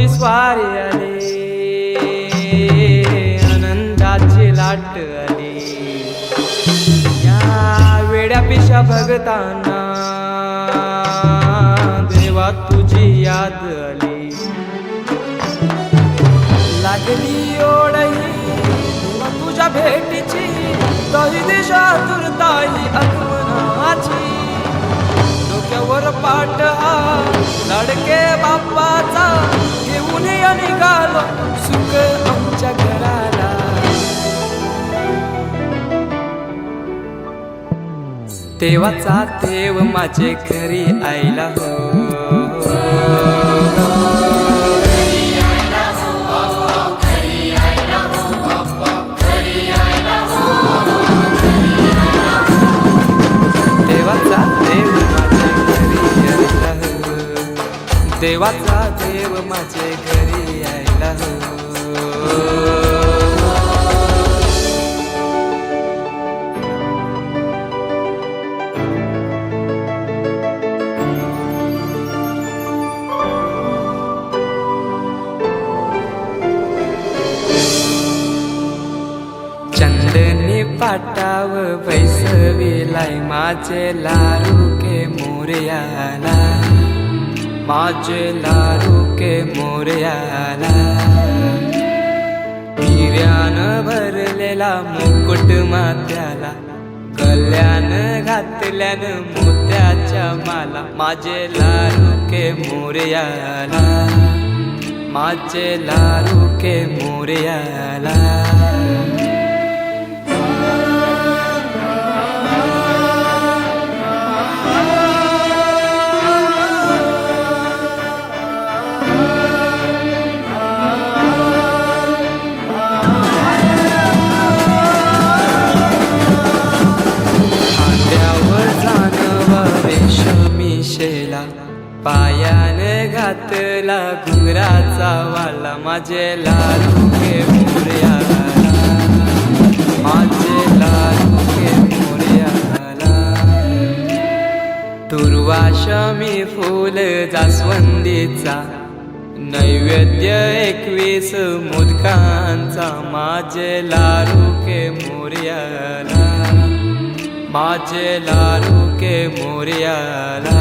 विठोबाची स्वारी आली, आनंदाची लाट आली, या वेड्या पिशा भगतांना देवा तुझी याद आली. लागली ओढही तुझ्या भेटीची, तही दिशा दुर्ताई आगमनाची. डोक्यावर पाट हा लाडके बाप्पाचा, घेऊन या निघालो सुख आमच्या घराला. देवाचा देव माझे घरी आयला हो, देवाचा देव माझे घरी यायला हो. चंदनी पाटाव बैसविलाय माझे लारू के मोरयाला, माझे लारू के मोरयाला. हिऱ्यानं भरलेला मुकुट माथ्याला, गल्यान घातल्यान मोत्याच्या माला. माझे लारू के मोरयाला, माझे लारू के मोरयाला. पायाने घातला घुंगराचा वाला, माझे लारू के मोरयाला, माझे लारू के मोरयाला. दुर्वाशमी फूल जास्वंदीचा, नैवेद्य 21 मोदकांचा. माझे लारू के मोरयाला, माझे लारू के मोरयाला.